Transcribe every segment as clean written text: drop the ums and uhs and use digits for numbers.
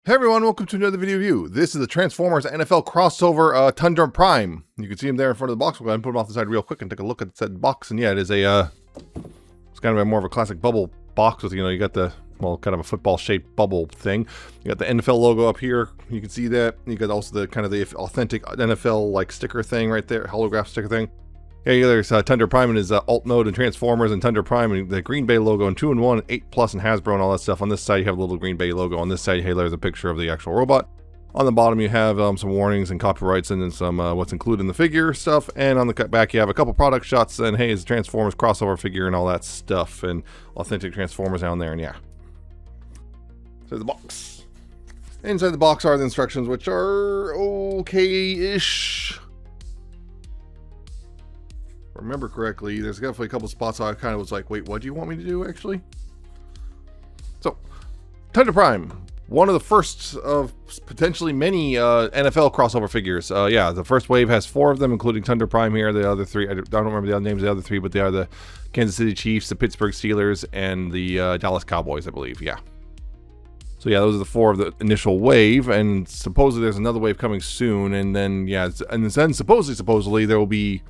Hey everyone, welcome to another video review. This is the Transformers NFL crossover Tundra Prime. You can see him there in front of the box. We'll go ahead and put him off the side real quick and take a look at that box. And yeah, it is it's kind of more of a classic bubble box with, you got the, well, kind of a football shaped bubble thing. You got the NFL logo up here. You can see that. You got also the kind of the authentic NFL like sticker thing right there, holograph sticker thing. Yeah, there's Tundra Prime and his alt mode and Transformers and Tundra Prime and the Green Bay logo and 2-in-1, 8+ and Hasbro and all that stuff. On this side, you have a little Green Bay logo. On this side, hey, there's a picture of the actual robot. On the bottom, you have some warnings and copyrights and then some what's included in the figure stuff. And on the back, you have a couple product shots and hey, it's a Transformers crossover figure and all that stuff and authentic Transformers down there. And yeah, so the box. Inside the box are the instructions, which are okay-ish. Remember correctly, there's definitely a couple spots I kind of was like, wait, what do you want me to do actually? So, Tundra Prime, one of the first of potentially many NFL crossover figures. Yeah, the first wave has 4 of them, including Tundra Prime here. The other 3, I don't remember the other names of the other 3, but they are the Kansas City Chiefs, the Pittsburgh Steelers, and the Dallas Cowboys, I believe, yeah. So yeah, those are the 4 of the initial wave, and supposedly there's another wave coming soon, and then, yeah, and then supposedly there will be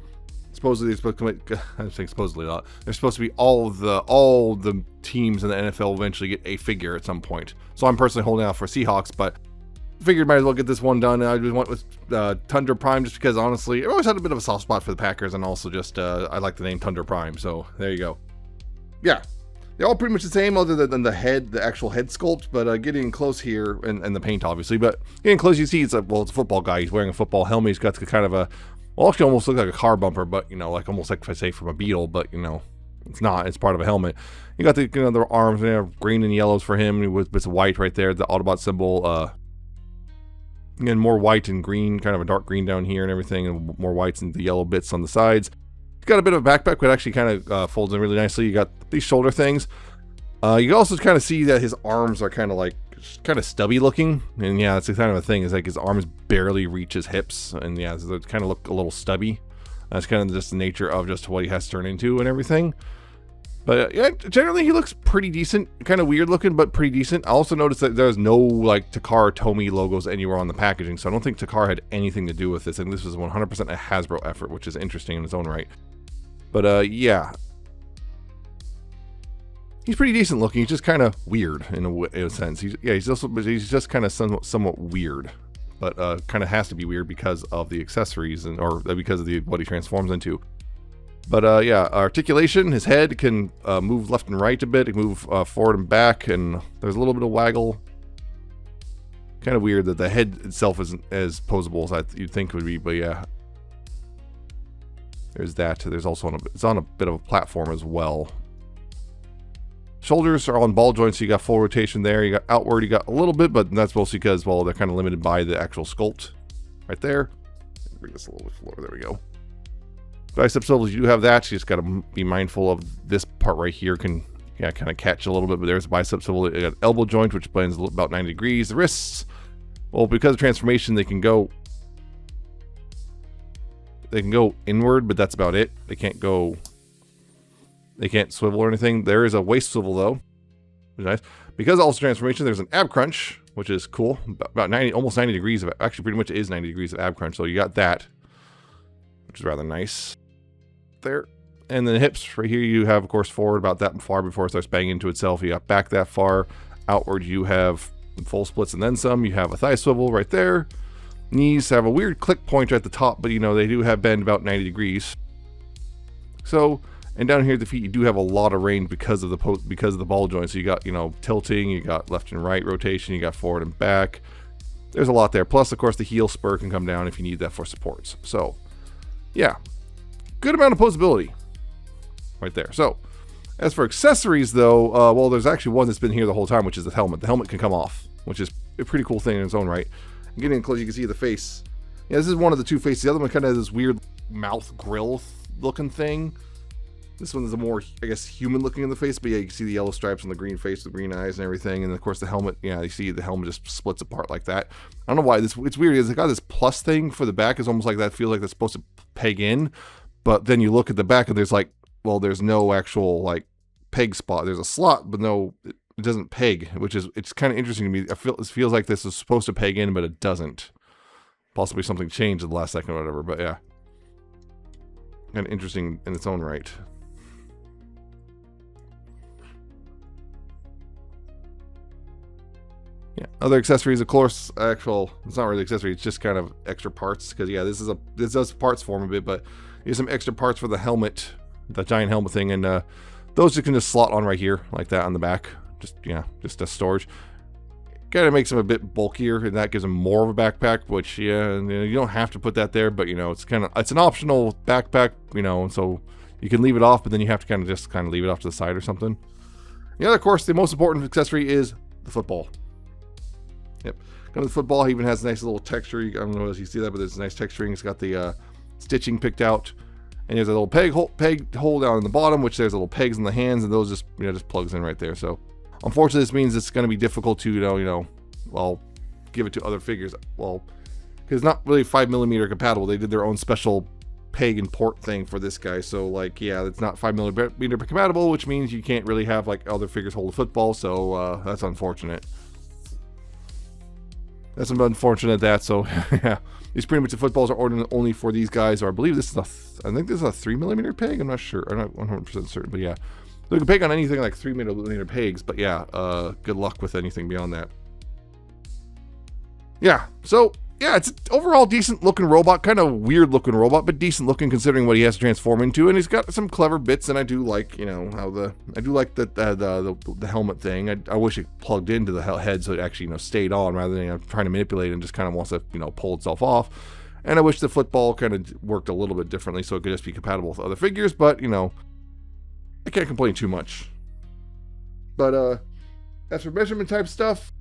supposedly they're supposed to I'm saying supposedly not. They're supposed to be all the teams in the NFL eventually get a figure at some point. So I'm personally holding out for Seahawks, but figured might as well get this one done. I just went with Tundra Prime just because honestly I always had a bit of a soft spot for the Packers, and also just I like the name Tundra Prime. So there you go. Yeah, they're all pretty much the same other than the head, the actual head sculpt. But getting close here and the paint obviously, but getting close you see it's like, well, it's a football guy. He's wearing a football helmet. He's got the kind of a, well, actually almost looks like a car bumper, but, like almost like if I say from a Beetle, but, it's not. It's part of a helmet. You got the, the arms there, green and yellows for him with bits of white right there, the Autobot symbol. Again, more white and green, kind of a dark green down here and everything, and more whites and the yellow bits on the sides. He's got a bit of a backpack, but actually kind of folds in really nicely. You got these shoulder things. You can also kind of see that his arms are kind of stubby looking, and yeah, that's the kind of a thing. Is like his arms barely reach his hips, and yeah, so they kind of look a little stubby. That's kind of just the nature of just what he has to turn into and everything. But yeah, generally he looks pretty decent. Kind of weird looking, but pretty decent. I also noticed that there's no like Takara Tomy logos anywhere on the packaging, so I don't think Takara had anything to do with this. And this was 100% a Hasbro effort, which is interesting in its own right. But yeah. He's pretty decent looking. He's just kind of weird in a sense. He's just kind of somewhat weird, but kind of has to be weird because of the accessories or because of what he transforms into. But yeah, articulation. His head can move left and right a bit. It can move forward and back, and there's a little bit of waggle. Kind of weird that the head itself isn't as posable as you'd think it would be, but yeah. There's that. There's also it's on a bit of a platform as well. Shoulders are on ball joints, so you got full rotation there. You got outward, you got a little bit, but that's mostly because, well, they're kind of limited by the actual sculpt right there. Bring this a little bit lower. There we go. Bicep swivels, you do have that. You just got to be mindful of this part right here. Kind of catch a little bit, but there's a bicep swivel. You got elbow joint, which bends about 90 degrees. The wrists, well, because of transformation, they can go inward, but that's about it. They can't swivel or anything. There is a waist swivel though, which is nice. Because also transformation, there's an ab crunch, which is cool. About 90, almost 90 degrees of, actually pretty much is 90 degrees of ab crunch. So you got that, which is rather nice there. And then the hips right here, you have of course forward about that far before it starts banging into itself. You got back that far. Outward, you have full splits and then some. You have a thigh swivel right there. Knees have a weird click pointer at the top, but they do have bend about 90 degrees. So, and down here at the feet, you do have a lot of range because of the ball joints. So you got, tilting, you got left and right rotation, you got forward and back. There's a lot there. Plus, of course, the heel spur can come down if you need that for supports. So, yeah, good amount of posability right there. So, as for accessories, though, well, there's actually one that's been here the whole time, which is the helmet. The helmet can come off, which is a pretty cool thing in its own right. And getting close, you can see the face. Yeah, this is one of the 2 faces. The other one kind of has this weird mouth grill looking thing. This one is a more, I guess, human looking in the face, but yeah, you can see the yellow stripes on the green face, the green eyes and everything. And of course the helmet, yeah, you see the helmet just splits apart like that. I don't know why it's weird. It's got this plus thing for the back. It's almost like that feels like that's supposed to peg in, but then you look at the back and there's like, well, there's no actual like peg spot. There's a slot, but no, it doesn't peg, it's kind of interesting to me. It feels like this is supposed to peg in, but it doesn't. Possibly something changed at the last second or whatever, but yeah. Kind of interesting in its own right. Yeah, other accessories, of course. It's not really accessory. It's just kind of extra parts. Because yeah, this does parts form a bit, but here's some extra parts for the helmet, the giant helmet thing, and those you can just slot on right here, like that on the back. Just a storage. Kind of makes them a bit bulkier, and that gives them more of a backpack. Which you don't have to put that there, but it's an optional backpack. So you can leave it off, but then you have to kind of leave it off to the side or something. The other, of course, the most important accessory is the football. Yep. Got the football. He even has a nice little texture. I don't know if you see that, but there's a nice texturing. It's got the stitching picked out, and there's a little peg hole down in the bottom, which there's little pegs in the hands, and those just plugs in right there. So, unfortunately, this means it's going to be difficult to give it to other figures. Well, because it's not really 5mm compatible. They did their own special peg and port thing for this guy. So it's not 5mm compatible, which means you can't really have other figures hold a football. So that's unfortunate. That's unfortunate so yeah, these pretty much the footballs are ordered only for these guys, or I believe this is I think this is a 3mm peg. I'm not sure. I'm not 100% certain, but yeah, they can peg on anything like 3mm pegs. But yeah, good luck with anything beyond that. Yeah, so yeah, it's an overall decent looking robot, kind of weird looking robot, but decent looking considering what he has to transform into, and he's got some clever bits, and I do like, how I do like the helmet thing. I wish it plugged into the head so it actually, stayed on rather than trying to manipulate it and just kind of wants to, pull itself off. And I wish the football kind of worked a little bit differently so it could just be compatible with other figures, but, I can't complain too much. But, as for measurement type stuff,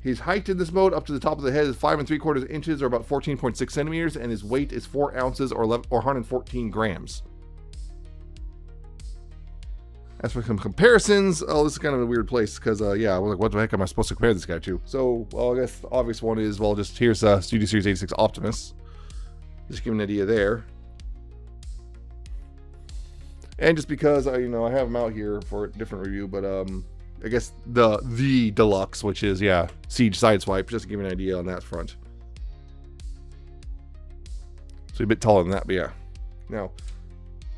his height in this mode up to the top of the head is 5 3/4 inches, or about 14.6 centimeters, and his weight is 4 ounces or 114 grams. As for some comparisons, this is kind of a weird place because, I was like, what the heck am I supposed to compare this guy to? So, I guess the obvious one is, just here's Studio Series 86 Optimus. Just give an idea there. And just because I have him out here for a different review, but I guess the deluxe, which is Siege Sideswipe, just to give you an idea on that front. So a bit taller than that, but yeah. Now,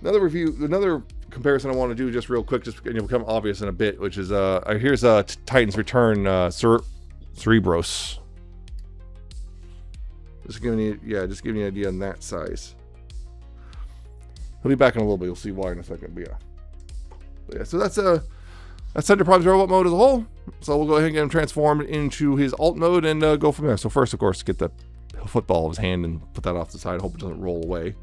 another comparison I want to do just real quick, just become obvious in a bit, which is here's Titan's Return Cerebros. Just giving you an idea on that size. He'll be back in a little bit. You'll see why in a second, but yeah. So that's Tundra Prime's robot mode as a whole. So we'll go ahead and get him transformed into his alt mode and go from there. So first, of course, get the football of his hand and put that off the side. Hope it doesn't roll away.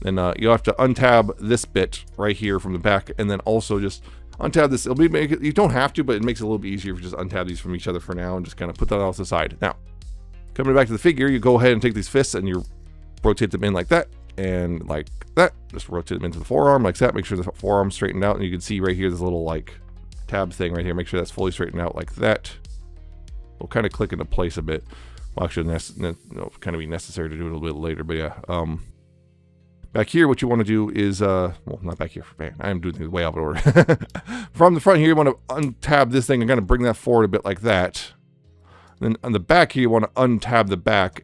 Then you'll have to untab this bit right here from the back, and then also just untab this. You don't have to, but it makes it a little bit easier if you just untab these from each other for now and just kind of put that off the side. Now, coming back to the figure, you go ahead and take these fists and you rotate them in like that. And like that, just rotate them into the forearm like that. Make sure the forearm's straightened out, and you can see right here this little tab thing right here. Make sure that's fully straightened out like that. We'll kind of click into place a bit. Well, actually, kind of be necessary to do it a little bit later, but yeah. Back here, what you want to do is not back here. Man, I am doing things way out of order. From the front here, you want to untab this thing and kind of bring that forward a bit like that. Then on the back here, you want to untab the back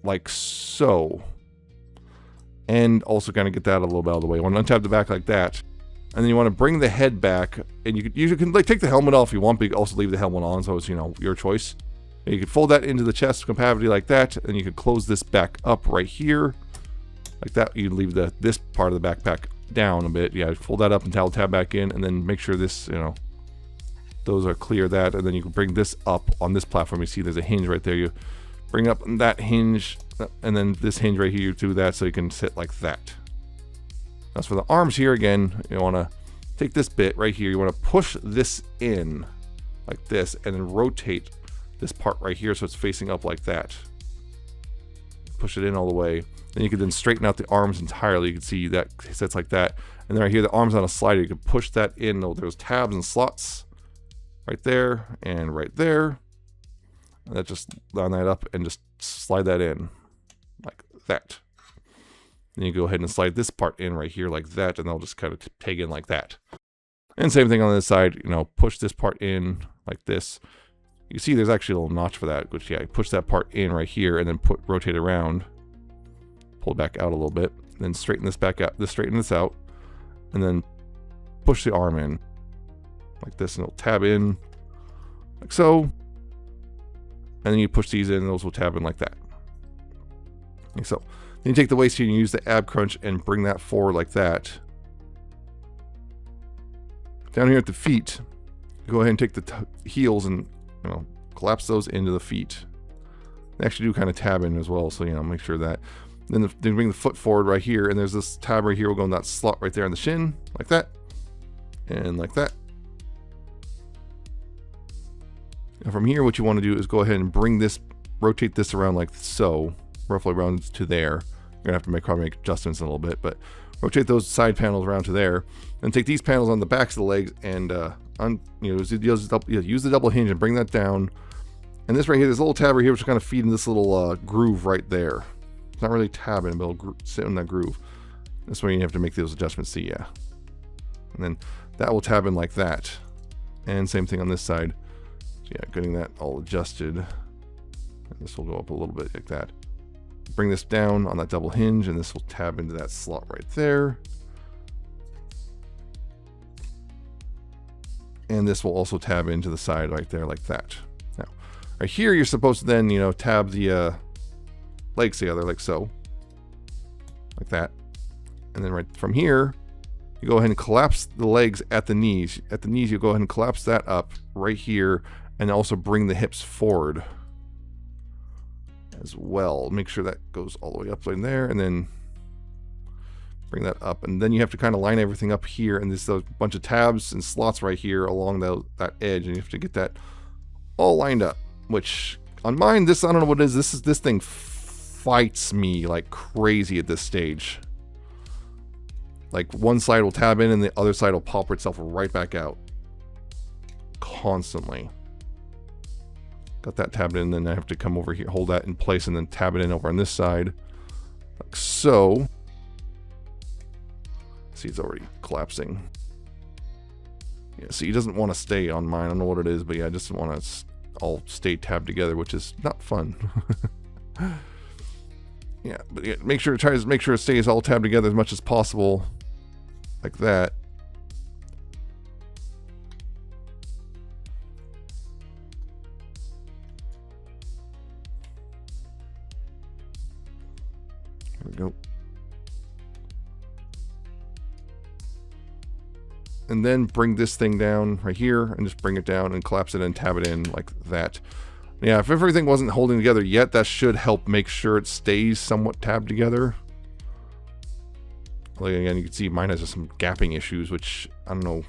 like so. And also kind of get that a little bit out of the way. You want to untap the back like that. And then you want to bring the head back. And you can take the helmet off if you want, but you can also leave the helmet on. So it's, your choice. And you can fold that into the chest compatibility like that. And you can close this back up right here. Like that. You leave this part of the backpack down a bit. Yeah, fold that up and tab back in. And then make sure this, those are clear that. And then you can bring this up on this platform. You see there's a hinge right there. You bring up that hinge. And then this hinge right here, you do that so you can sit like that. As for the arms here, again, you want to take this bit right here. You want to push this in like this and then rotate this part right here so it's facing up like that. Push it in all the way. Then you can then straighten out the arms entirely. You can see that it sits like that. And then right here, the arms on a slider. You can push that in. There's tabs and slots right there and right there. And that just line that up and just slide that in. Like that. Then you go ahead and slide this part in right here like that, and they'll just kind of peg in like that. And same thing on this side, you know, push this part in like this. You see there's actually a little notch for that, which, yeah, push that part in right here and then rotate around. Pull it back out a little bit. Then straighten this back out, straighten this out. And then push the arm in like this, and it'll tab in like so. And then you push these in, and those will tab in like that. Like so. Then you take the waist here and you use the ab crunch and bring that forward like that. Down here at the feet, go ahead and take the heels and, you know, collapse those into the feet. They actually do kind of tab in as well, so, you know, make sure that. Then bring the foot forward right here, and there's this tab right here. We'll go in that slot right there on the shin, like that, and like that. And from here, what you want to do is go ahead and bring this, rotate this around like so, roughly around to there. You're gonna have to probably make adjustments in a little bit, but rotate those side panels around to there. Then take these panels on the backs of the legs and use the double hinge and bring that down. And this right here, this little tab right here, which is kind of feeding this little groove right there. It's not really tabbing, but it'll sit in that groove. That's where you have to make those adjustments. See, yeah. And then that will tab in like that. And same thing on this side. So yeah, getting that all adjusted. And this will go up a little bit like that. Bring this down on that double hinge, and this will tab into that slot right there. And this will also tab into the side right there like that. Now, right here, you're supposed to then, you know, tab the legs together like so. Like that. And then right from here, you go ahead and collapse the legs at the knees. At the knees, you go ahead and collapse that up right here, and also bring the hips forward as well. Make sure that goes all the way up in there, and then bring that up. And then you have to kind of line everything up here, and there's a bunch of tabs and slots right here along that edge, and you have to get that all lined up. Which on mine, I don't know what it is. This thing fights me like crazy at this stage. Like one side will tab in and the other side will pop itself right back out constantly. Got that tabbed in, then I have to come over here, hold that in place, and then tab it in over on this side like so. See, it's already collapsing. Yeah, see, it doesn't want to stay on mine. I don't know what it is, but yeah, I just want to all stay tabbed together, which is not fun. Yeah, but yeah, make sure it stays all tabbed together as much as possible, like that. There we go. And then bring this thing down right here and just bring it down and collapse it and tab it in like that. Yeah, if everything wasn't holding together yet, that should help make sure it stays somewhat tabbed together. Like again, you can see mine has just some gapping issues, which I don't know.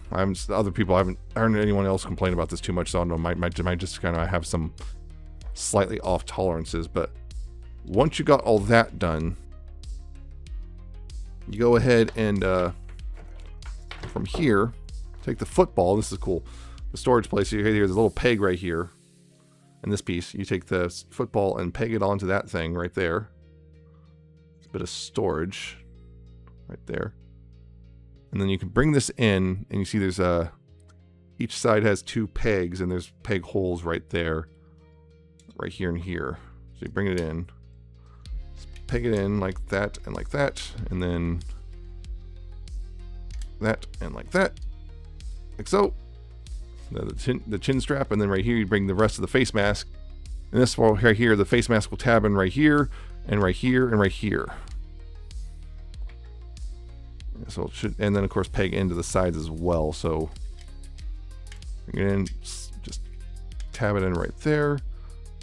Other people, I haven't heard anyone else complain about this too much, so I don't know. Might just kind of have some slightly off tolerances. But once you got all that done, you go ahead and from here, take the football. This is cool. The storage place here. There's a little peg right here. In this piece, you take the football and peg it onto that thing right there. It's a bit of storage right there. And then you can bring this in, and you see there's each side has two pegs, and there's peg holes right there, right here and here. So you bring it in, just peg it in like that, and then that, and like that, like so. The chin strap, and then right here you bring the rest of the face mask, and this one right here, the face mask will tab in right here and right here and right here. So it should, and then of course peg into the sides as well. So bring it in, just tab it in right there,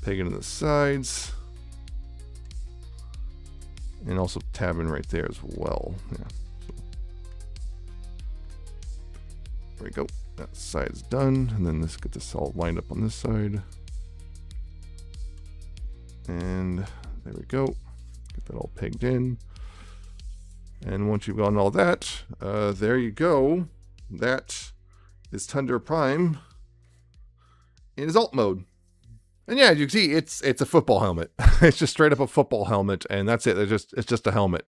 peg it into the sides, and also tab in right there as well. Yeah. So, there we go. That side's done, and then let's get this all lined up on this side. And there we go. Get that all pegged in. And once you've gotten all that, there you go. That is Tundra Prime in his alt mode. And yeah, as you can see, it's a football helmet. It's just straight up a football helmet, and that's it. It's just a helmet.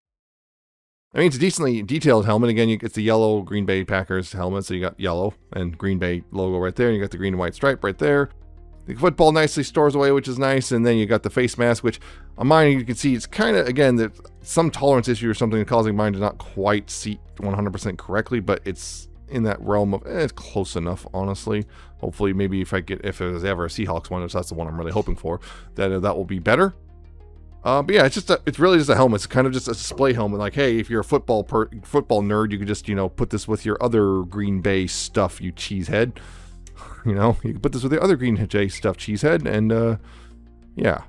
I mean, it's a decently detailed helmet. Again, it's the yellow Green Bay Packers helmet, so you got yellow and Green Bay logo right there. And you got the green and white stripe right there. The football nicely stores away, which is nice. And then you got the face mask, which on mine, you can see it's kind of, again, there's some tolerance issue or something causing mine to not quite seat 100% correctly, but it's in that realm of, it's close enough, honestly. Hopefully, maybe if there's ever a Seahawks one, which that's the one I'm really hoping for, that will be better. But yeah, it's really just a helmet. It's kind of just a display helmet. Like, hey, if you're a football nerd, you could just, put this with your other Green Bay stuff, you cheesehead. You can put this with the other Green Bay stuff, cheesehead, and yeah.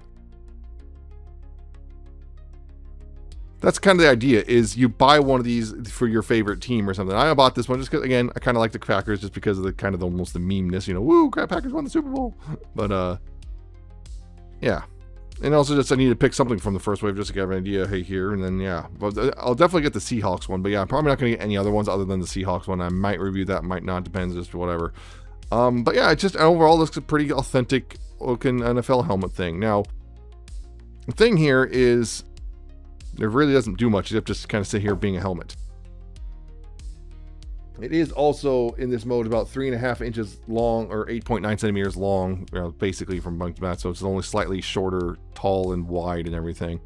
That's kind of the idea, is you buy one of these for your favorite team or something. I bought this one just because, again, I kind of like the Packers just because of the kind of almost the meme-ness, woo, Packers won the Super Bowl. But, yeah. And also just I need to pick something from the first wave just to get an idea, hey, here, and then, yeah. But I'll definitely get the Seahawks one, but yeah, I'm probably not going to get any other ones other than the Seahawks one. I might review that, might not, depends, just whatever. But yeah, it just overall looks a pretty authentic looking NFL helmet thing. Now, the thing here is, it really doesn't do much, you have to just kind of sit here being a helmet. It is also, in this mode, about 3.5 inches long, or 8.9 centimeters long, basically from bunk to mat, so it's only slightly shorter, tall, and wide and everything.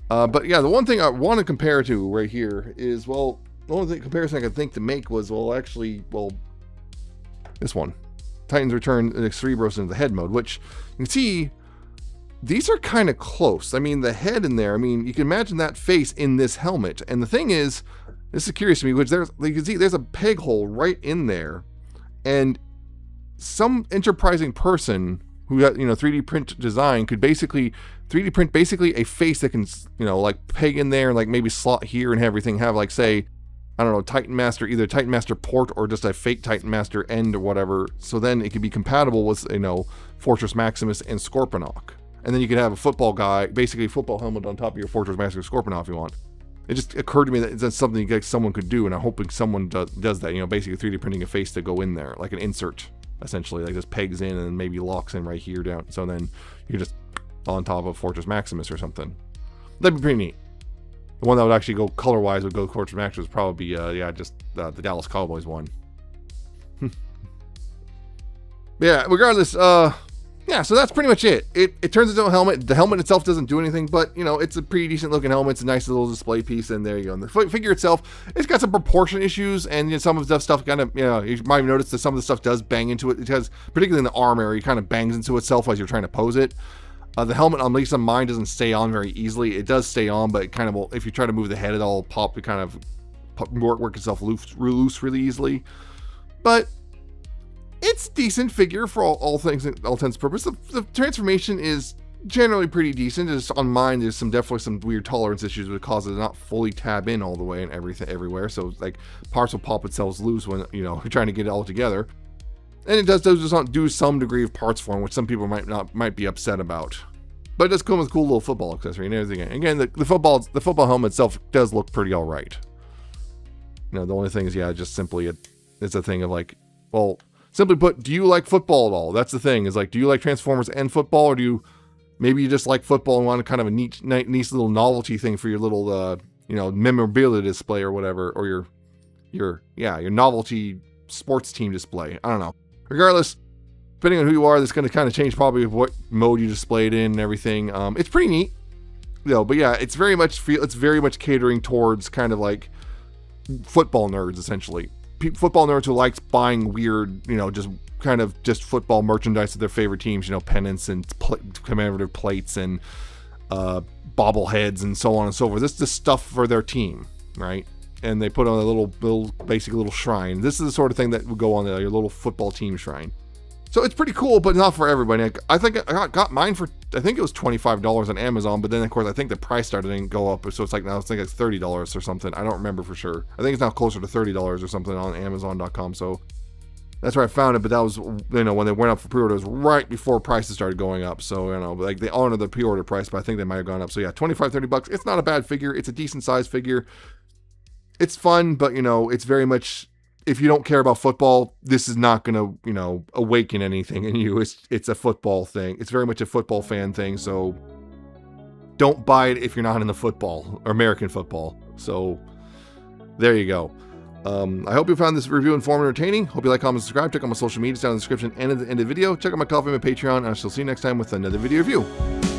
But yeah, the one thing I want to compare to right here is, well, the only comparison I could think to make was, this one. Titans Return the Cerebros into the head mode, which you can see, these are kind of close. I mean, the head in there, you can imagine that face in this helmet, and the thing is, this is curious to me, which you can see there's a peg hole right in there, and some enterprising person who got 3D print design could basically 3D print a face that can like peg in there and like maybe slot here and have everything have like, say, I don't know, Titan Master, either Titan Master port or just a fake Titan Master end or whatever. So then it could be compatible with Fortress Maximus and Scorponok, and then you could have a football guy, basically a football helmet on top of your Fortress Master Scorponok if you want. It just occurred to me that that's something like someone could do, and I'm hoping someone does that. Basically 3D printing a face to go in there, like an insert, essentially, like just pegs in and maybe locks in right here down. So then you're just on top of Fortress Maximus or something. That'd be pretty neat. The one that would actually go color-wise would go Fortress Maximus would probably be, the Dallas Cowboys one. Yeah, regardless, yeah, so that's pretty much it. It turns into a helmet. The helmet itself doesn't do anything, but, it's a pretty decent looking helmet. It's a nice little display piece, and there you go. And the figure itself, it's got some proportion issues, and some of the stuff kind of, you might have noticed that some of the stuff does bang into it. It has, particularly in the arm area, it kind of bangs into itself as you're trying to pose it. The helmet, at least on mine, doesn't stay on very easily. It does stay on, but it kind of will, if you try to move the head, it'll pop, it kind of work itself loose really easily. But it's decent figure for all things, all intents and purposes. The transformation is generally pretty decent. Just on mine, there's definitely some weird tolerance issues that cause it to not fully tab in all the way and everything everywhere. So like parts will pop itself loose when you're trying to get it all together. And it does do some degree of parts form, which some people might be upset about. But it does come with a cool little football accessory and everything. Again, the football helmet itself does look pretty all right. The only thing is, just simply it's a thing of like, well, simply put, do you like football at all? That's the thing, is like, do you like Transformers and football, or do you maybe you just like football and want kind of a neat little novelty thing for your little memorabilia display or whatever, or your novelty sports team display. I don't know. Regardless, depending on who you are, that's going to kind of change probably what mode you display it in and everything. It's pretty neat, but yeah, it's very much catering towards kind of like football nerds, essentially. Football nerds who likes buying weird, just football merchandise of their favorite teams, pennants and commemorative plates and bobbleheads and so on and so forth. This is the stuff for their team, right? And they put on a little shrine. This is the sort of thing that would go on your little football team shrine. So it's pretty cool, but not for everybody. I think I got mine for, I think it was $25 on Amazon, but then of course I think the price started to go up, so it's like now I think it's $30 or something. I don't remember for sure. I think it's now closer to $30 or something on Amazon.com. So that's where I found it. But that was, when they went up for pre-order, it was right before prices started going up. So like they honor the pre-order price, but I think they might have gone up. So yeah, $25-$30. It's not a bad figure. It's a decent sized figure. It's fun, but it's very much, if you don't care about football, this is not going to, awaken anything in you. It's a football thing. It's very much a football fan thing. So don't buy it if you're not into football or American football. So There you go. I hope you found this review informative and entertaining. Hope you like, comment, subscribe. Check out my social medias down in the description and at the end of the video. Check out my Ko-Fi and my Patreon, and I shall see you next time with another video review.